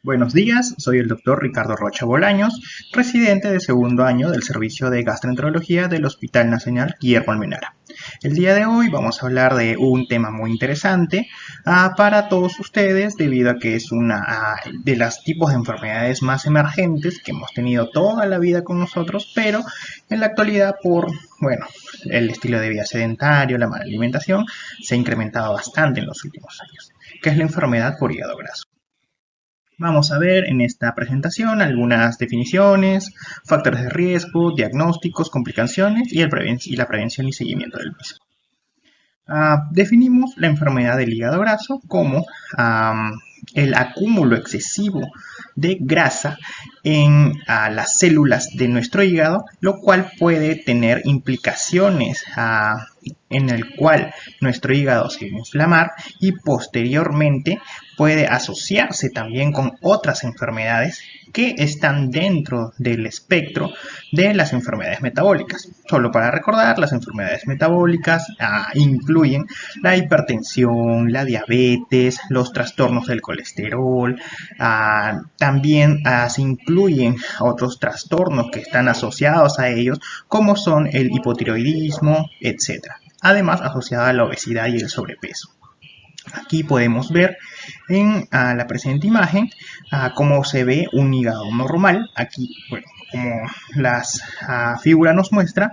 Buenos días, soy el doctor Ricardo Rocha Bolaños, residente de segundo año del Servicio de Gastroenterología del Hospital Nacional Guillermo Almenara. El día de hoy vamos a hablar de un tema muy interesante para todos ustedes debido a que es una de los tipos de enfermedades más emergentes que hemos tenido toda la vida con nosotros, pero en la actualidad bueno, el estilo de vida sedentario, la mala alimentación, se ha incrementado bastante en los últimos años, que es la enfermedad por hígado graso. Vamos a ver en esta presentación algunas definiciones, factores de riesgo, diagnósticos, complicaciones y la prevención y seguimiento del mismo. Definimos la enfermedad del hígado graso como el acúmulo excesivo de grasa en las células de nuestro hígado, lo cual puede tener implicaciones en el cual nuestro hígado se va a inflamar y posteriormente puede asociarse también con otras enfermedades que están dentro del espectro de las enfermedades metabólicas. Solo para recordar, las enfermedades metabólicas incluyen la hipertensión, la diabetes, los trastornos del colesterol, también se incluyen otros trastornos que están asociados a ellos, como son el hipotiroidismo, etc. Además, asociada a la obesidad y el sobrepeso. Aquí podemos ver en la presente imagen cómo se ve un hígado normal. Aquí, bueno, como la figura nos muestra,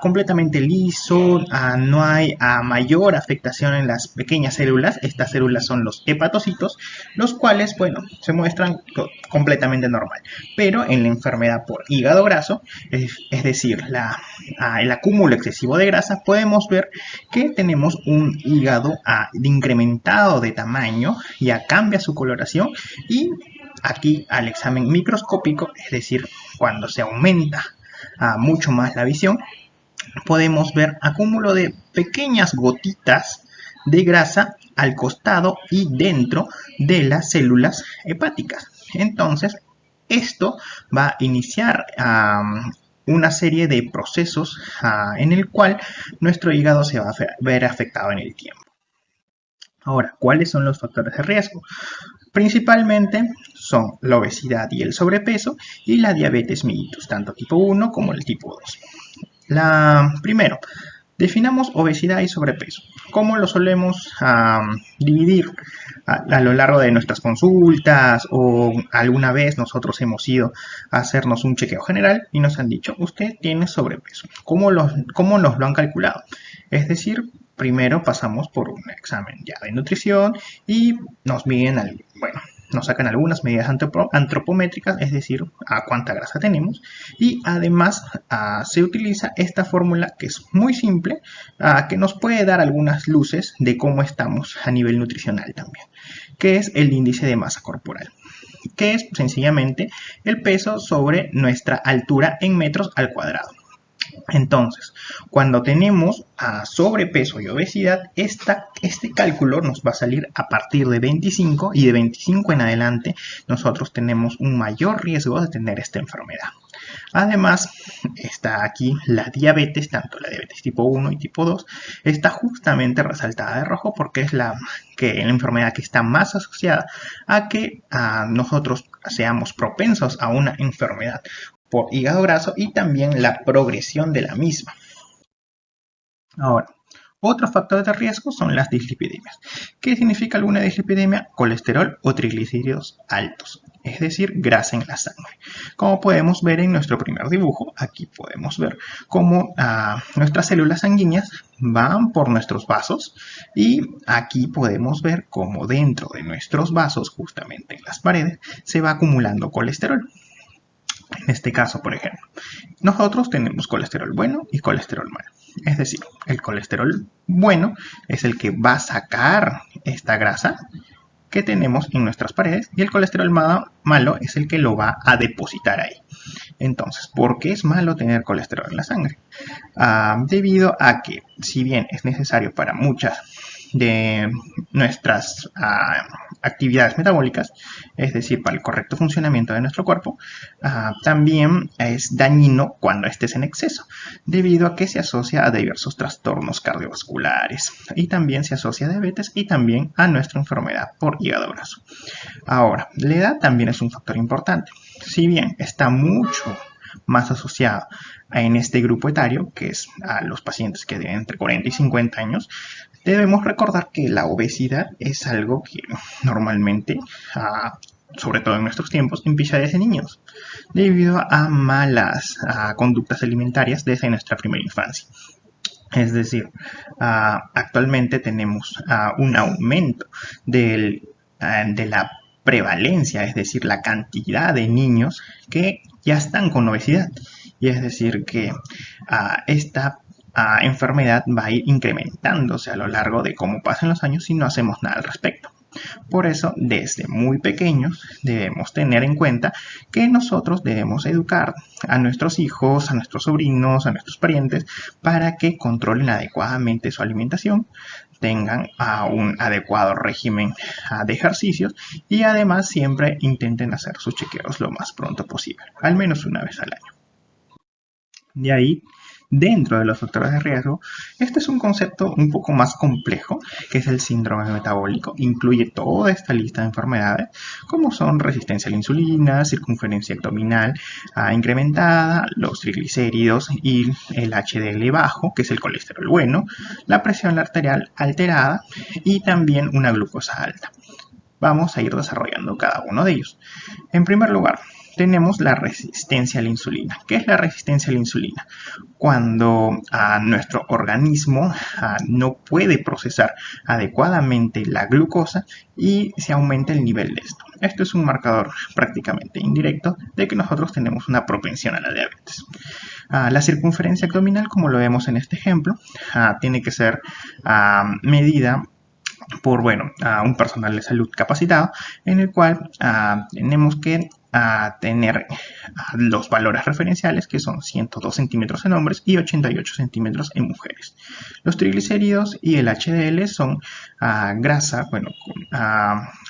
completamente liso, no hay mayor afectación en las pequeñas células. Estas células son los hepatocitos, los cuales, bueno, se muestran completamente normal. Pero en la enfermedad por hígado graso, es decir, el acúmulo excesivo de grasa, podemos ver que tenemos un hígado incrementado de tamaño, ya cambia su coloración y aquí al examen microscópico, es decir, cuando se aumenta mucho más la visión, podemos ver acúmulo de pequeñas gotitas de grasa al costado y dentro de las células hepáticas. Entonces, esto va a iniciar una serie de procesos en el cual nuestro hígado se va a ver afectado en el tiempo. Ahora, ¿cuáles son los factores de riesgo? Principalmente son la obesidad y el sobrepeso y la diabetes mellitus, tanto tipo 1 como el tipo 2. Primero, definamos obesidad y sobrepeso. ¿Cómo lo solemos dividir a lo largo de nuestras consultas o alguna vez nosotros hemos ido a hacernos un chequeo general y nos han dicho, usted tiene sobrepeso? ¿Cómo nos lo han calculado? Es decir, primero pasamos por un examen ya de nutrición y nos miden, nos sacan algunas medidas antropométricas, es decir, a cuánta grasa tenemos, y además se utiliza esta fórmula que es muy simple, que nos puede dar algunas luces de cómo estamos a nivel nutricional también, que es el índice de masa corporal, que es sencillamente el peso sobre nuestra altura en metros al cuadrado. Entonces, cuando tenemos sobrepeso y obesidad, este cálculo nos va a salir a partir de 25 y de 25 en adelante nosotros tenemos un mayor riesgo de tener esta enfermedad. Además, está aquí la diabetes, tanto la diabetes tipo 1 y tipo 2, está justamente resaltada de rojo porque es la enfermedad que está más asociada a que nosotros seamos propensos a una enfermedad por hígado graso y también la progresión de la misma. Ahora, otros factores de riesgo son las dislipidemias. ¿Qué significa alguna dislipidemia? Colesterol o triglicéridos altos, es decir, grasa en la sangre. Como podemos ver en nuestro primer dibujo, aquí podemos ver cómo nuestras células sanguíneas van por nuestros vasos y aquí podemos ver cómo dentro de nuestros vasos, justamente en las paredes, se va acumulando colesterol. En este caso, por ejemplo, nosotros tenemos colesterol bueno y colesterol malo. Es decir, el colesterol bueno es el que va a sacar esta grasa que tenemos en nuestras paredes y el colesterol malo es el que lo va a depositar ahí. Entonces, ¿por qué es malo tener colesterol en la sangre? Debido a que, si bien es necesario para muchas de nuestras actividades metabólicas, es decir, para el correcto funcionamiento de nuestro cuerpo, también es dañino cuando estés en exceso, debido a que se asocia a diversos trastornos cardiovasculares y también se asocia a diabetes y también a nuestra enfermedad por hígado graso. Ahora, la edad también es un factor importante. Si bien está mucho más asociado en este grupo etario, que es a los pacientes que tienen entre 40 y 50 años, debemos recordar que la obesidad es algo que normalmente, sobre todo en nuestros tiempos, empieza desde niños, debido a malas conductas alimentarias desde nuestra primera infancia. Es decir, actualmente tenemos un aumento de la prevalencia, es decir, la cantidad de niños que ya están con obesidad. Y es decir, que esta enfermedad va a ir incrementándose a lo largo de cómo pasan los años si no hacemos nada al respecto. Por eso, desde muy pequeños debemos tener en cuenta que nosotros debemos educar a nuestros hijos, a nuestros sobrinos, a nuestros parientes, para que controlen adecuadamente su alimentación, tengan un adecuado régimen de ejercicios y además siempre intenten hacer sus chequeos lo más pronto posible, al menos una vez al año. De ahí, dentro de los factores de riesgo, este es un concepto un poco más complejo, que es el síndrome metabólico. Incluye toda esta lista de enfermedades, como son resistencia a la insulina, circunferencia abdominal incrementada, los triglicéridos y el HDL bajo, que es el colesterol bueno, la presión arterial alterada y también una glucosa alta. Vamos a ir desarrollando cada uno de ellos. En primer lugar, tenemos la resistencia a la insulina. ¿Qué es la resistencia a la insulina? Cuando nuestro organismo no puede procesar adecuadamente la glucosa y se aumenta el nivel de esto. Esto es un marcador prácticamente indirecto de que nosotros tenemos una propensión a la diabetes. La circunferencia abdominal, como lo vemos en este ejemplo, tiene que ser medida por un personal de salud capacitado, en el cual tenemos que tener los valores referenciales, que son 102 centímetros en hombres y 88 centímetros en mujeres. Los triglicéridos y el HDL son grasa,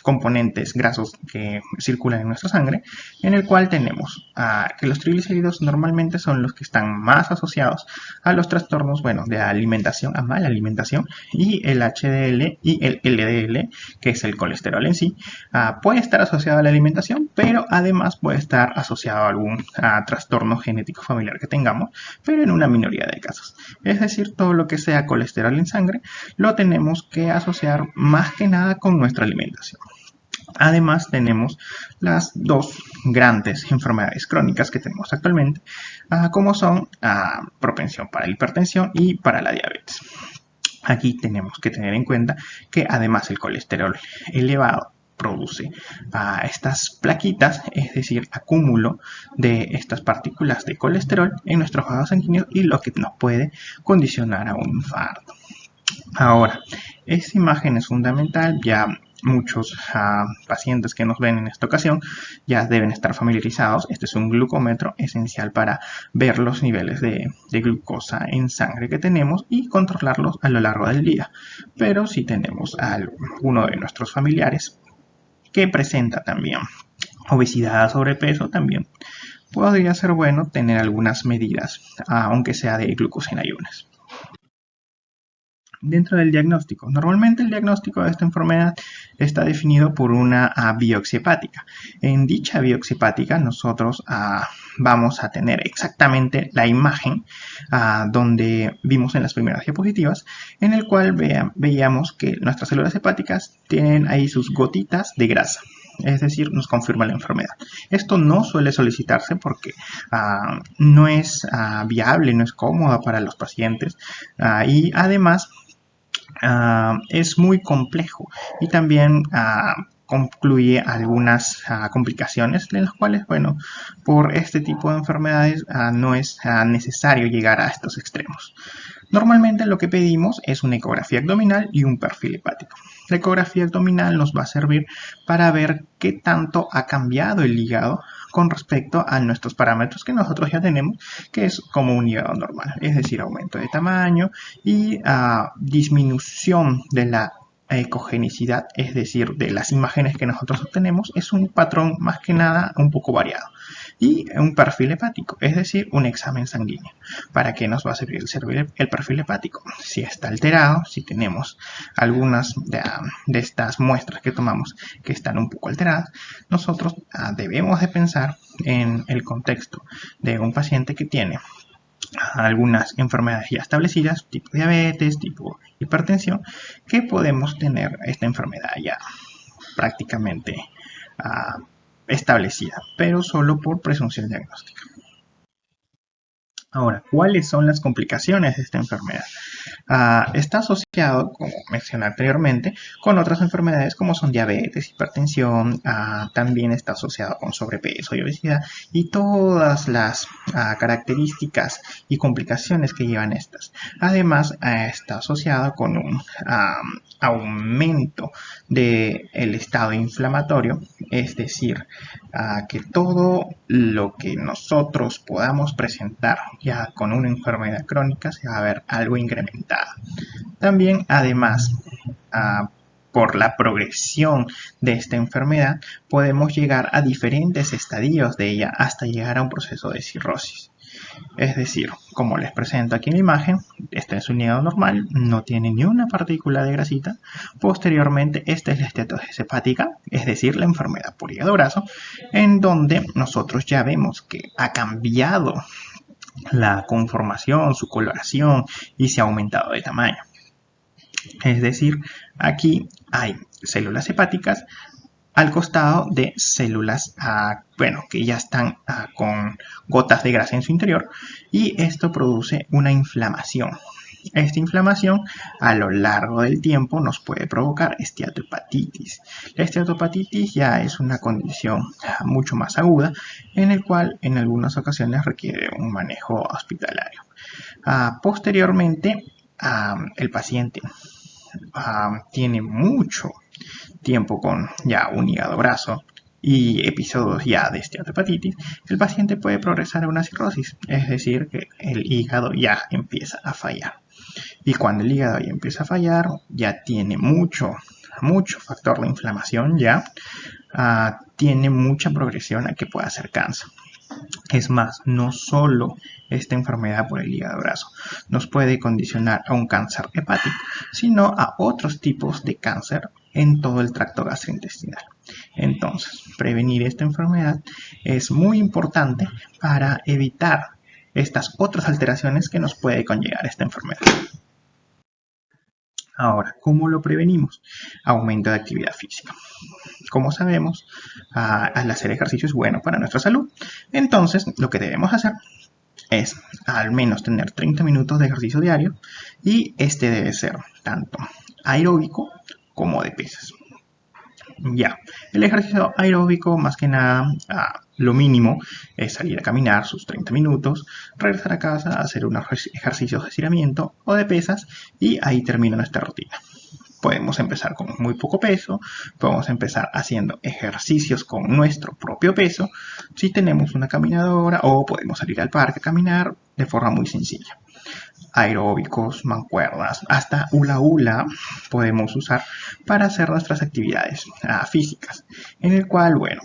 componentes grasos que circulan en nuestra sangre, en el cual tenemos que los triglicéridos normalmente son los que están más asociados a los trastornos de alimentación, a mala alimentación, y el HDL y el LDL, que es el colesterol en sí, puede estar asociado a la alimentación, pero además puede estar asociado a algún trastorno genético familiar que tengamos, pero en una minoría de casos. Es decir, todo lo que sea colesterol en sangre lo tenemos que asociar más que nada con nuestra alimentación. Además, tenemos las dos grandes enfermedades crónicas que tenemos actualmente, como son propensión para la hipertensión y para la diabetes. Aquí tenemos que tener en cuenta que además el colesterol elevado produce estas plaquitas, es decir, acúmulo de estas partículas de colesterol en nuestros vasos sanguíneos y lo que nos puede condicionar a un infarto. Ahora, esta imagen es fundamental, ya muchos pacientes que nos ven en esta ocasión ya deben estar familiarizados. Este es un glucómetro esencial para ver los niveles de glucosa en sangre que tenemos y controlarlos a lo largo del día. Pero si tenemos a alguno de nuestros familiares que presenta también obesidad, sobrepeso, también podría ser bueno tener algunas medidas, aunque sea de glucosa en ayunas. Dentro del diagnóstico, normalmente el diagnóstico de esta enfermedad está definido por una biopsia hepática. En dicha biopsia hepática nosotros vamos a tener exactamente la imagen donde vimos en las primeras diapositivas, en el cual veíamos que nuestras células hepáticas tienen ahí sus gotitas de grasa. Es decir, nos confirma la enfermedad. Esto no suele solicitarse porque no es viable, no es cómodo para los pacientes y además es muy complejo y también concluye algunas complicaciones en las cuales, por este tipo de enfermedades no es necesario llegar a estos extremos. Normalmente lo que pedimos es una ecografía abdominal y un perfil hepático. La ecografía abdominal nos va a servir para ver qué tanto ha cambiado el hígado con respecto a nuestros parámetros que nosotros ya tenemos, que es como un hígado normal, es decir, aumento de tamaño y disminución de la ecogenicidad, es decir, de las imágenes que nosotros obtenemos, es un patrón más que nada un poco variado. Y un perfil hepático, es decir, un examen sanguíneo. ¿Para qué nos va a servir el perfil hepático? Si está alterado, si tenemos algunas de estas muestras que tomamos que están un poco alteradas, nosotros debemos de pensar en el contexto de un paciente que tiene algunas enfermedades ya establecidas, tipo diabetes, tipo hipertensión, que podemos tener esta enfermedad ya prácticamente establecida, pero solo por presunción diagnóstica. Ahora, ¿cuáles son las complicaciones de esta enfermedad? Está asociado, como mencioné anteriormente, con otras enfermedades como son diabetes, hipertensión, también está asociado con sobrepeso y obesidad y todas las características y complicaciones que llevan estas. Además, está asociado con un aumento del estado inflamatorio, es decir, que todo lo que nosotros podamos presentar ya con una enfermedad crónica se va a ver algo incrementada. También, además, por la progresión de esta enfermedad, podemos llegar a diferentes estadios de ella hasta llegar a un proceso de cirrosis. Es decir, como les presento aquí en la imagen, este es un hígado normal, no tiene ni una partícula de grasita. Posteriormente, esta es la esteatosis hepática, es decir, la enfermedad por hígado graso, en donde nosotros ya vemos que ha cambiado la conformación, su coloración y se ha aumentado de tamaño. Es decir, aquí hay células hepáticas al costado de células que ya están con gotas de grasa en su interior, y esto produce una inflamación. Esta inflamación a lo largo del tiempo nos puede provocar esteatohepatitis. La esteatohepatitis ya es una condición mucho más aguda, en el cual en algunas ocasiones requiere un manejo hospitalario. Posteriormente, el paciente tiene mucho tiempo con ya un hígado graso y episodios ya de esteatohepatitis, el paciente puede progresar a una cirrosis, es decir, que el hígado ya empieza a fallar. Y cuando el hígado ya empieza a fallar, ya tiene mucho factor de inflamación, ya tiene mucha progresión a que pueda ser cáncer. Es más, no solo esta enfermedad por el hígado graso nos puede condicionar a un cáncer hepático, sino a otros tipos de cáncer en todo el tracto gastrointestinal. Entonces, prevenir esta enfermedad es muy importante para evitar estas otras alteraciones que nos puede conllevar esta enfermedad. Ahora, ¿cómo lo prevenimos? Aumento de actividad física. Como sabemos, al hacer ejercicio es bueno para nuestra salud. Entonces, lo que debemos hacer es al menos tener 30 minutos de ejercicio diario, y este debe ser tanto aeróbico como de pesas. Ya, el ejercicio aeróbico, más que nada, lo mínimo es salir a caminar sus 30 minutos, regresar a casa, hacer unos ejercicios de estiramiento o de pesas, y ahí termina nuestra rutina. Podemos empezar con muy poco peso, podemos empezar haciendo ejercicios con nuestro propio peso, si tenemos una caminadora, o podemos salir al parque a caminar de forma muy sencilla. Aeróbicos, mancuerdas, hasta hula hula podemos usar para hacer nuestras actividades físicas, en el cual, bueno,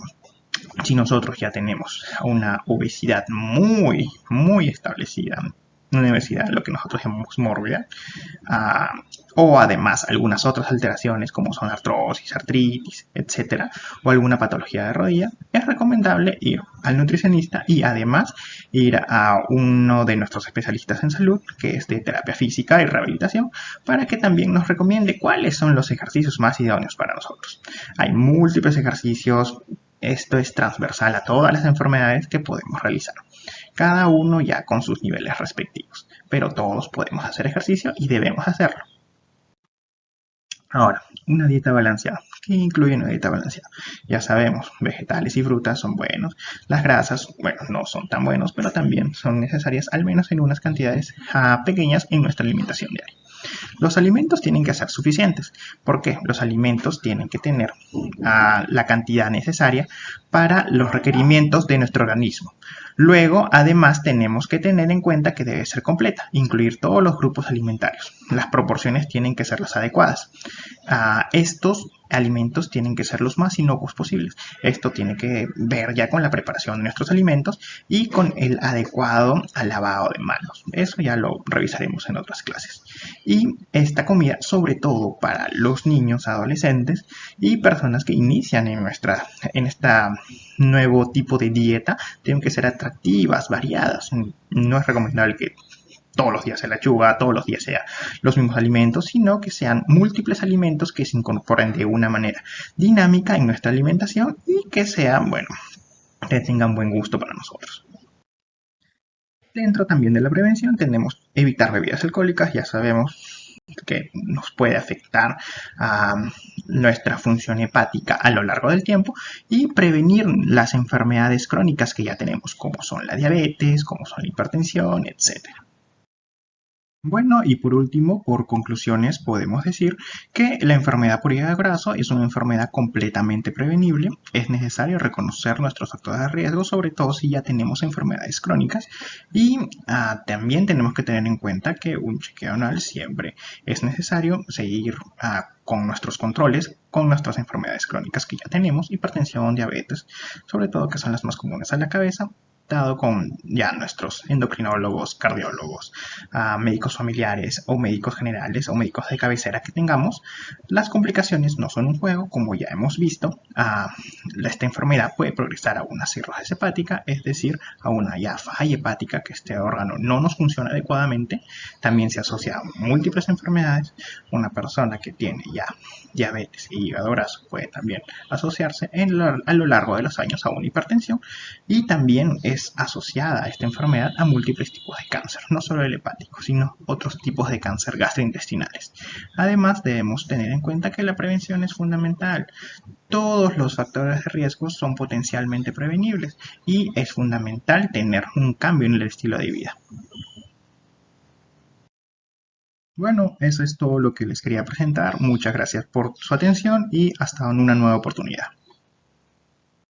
si nosotros ya tenemos una obesidad muy establecida, una obesidad, lo que nosotros llamamos mórbida, o además algunas otras alteraciones como son artrosis, artritis, etcétera, o alguna patología de rodilla, es recomendable ir al nutricionista y además ir a uno de nuestros especialistas en salud, que es de terapia física y rehabilitación, para que también nos recomiende cuáles son los ejercicios más idóneos para nosotros. Hay múltiples ejercicios. Esto es transversal a todas las enfermedades que podemos realizar, cada uno ya con sus niveles respectivos, pero todos podemos hacer ejercicio y debemos hacerlo. Ahora, una dieta balanceada. ¿Qué incluye una dieta balanceada? Ya sabemos, vegetales y frutas son buenos. Las grasas, bueno, no son tan buenos, pero también son necesarias al menos en unas cantidades pequeñas en nuestra alimentación diaria. Los alimentos tienen que ser suficientes. ¿Por qué? Los alimentos tienen que tener la cantidad necesaria para los requerimientos de nuestro organismo. Luego, además, tenemos que tener en cuenta que debe ser completa, incluir todos los grupos alimentarios. Las proporciones tienen que ser las adecuadas. Estos alimentos tienen que ser los más inocuos posibles. Esto tiene que ver ya con la preparación de nuestros alimentos y con el adecuado lavado de manos. Eso ya lo revisaremos en otras clases. Y esta comida, sobre todo para los niños, adolescentes y personas que inician en esta nuevo tipo de dieta, tienen que ser atractivas, variadas. No es recomendable que todos los días sea lechuga, todos los días sea los mismos alimentos, sino que sean múltiples alimentos que se incorporen de una manera dinámica en nuestra alimentación y que sean, bueno, que tengan buen gusto para nosotros. Dentro también de la prevención tenemos evitar bebidas alcohólicas, ya sabemos que nos puede afectar a nuestra función hepática a lo largo del tiempo y prevenir las enfermedades crónicas que ya tenemos, como son la diabetes, como son la hipertensión, etcétera. Bueno, y por último, por conclusiones, podemos decir que la enfermedad por hígado graso es una enfermedad completamente prevenible. Es necesario reconocer nuestros factores de riesgo, sobre todo si ya tenemos enfermedades crónicas. Y también tenemos que tener en cuenta que un chequeo anual siempre es necesario seguir con nuestros controles, con nuestras enfermedades crónicas que ya tenemos, hipertensión, diabetes, sobre todo que son las más comunes a la cabeza, dado con ya nuestros endocrinólogos, cardiólogos, médicos familiares o médicos generales o médicos de cabecera que tengamos. Las complicaciones no son un juego, como ya hemos visto. Esta enfermedad puede progresar a una cirrosis hepática, es decir, a una ya falla hepática, que este órgano no nos funciona adecuadamente. También se asocia a múltiples enfermedades. Una persona que tiene ya diabetes y hígado graso puede también asociarse a lo largo de los años a una hipertensión, y también es asociada a esta enfermedad a múltiples tipos de cáncer, no solo el hepático, sino otros tipos de cáncer gastrointestinales. Además, debemos tener en cuenta que la prevención es fundamental. Todos los factores de riesgo son potencialmente prevenibles y es fundamental tener un cambio en el estilo de vida. Bueno, eso es todo lo que les quería presentar. Muchas gracias por su atención y hasta en una nueva oportunidad.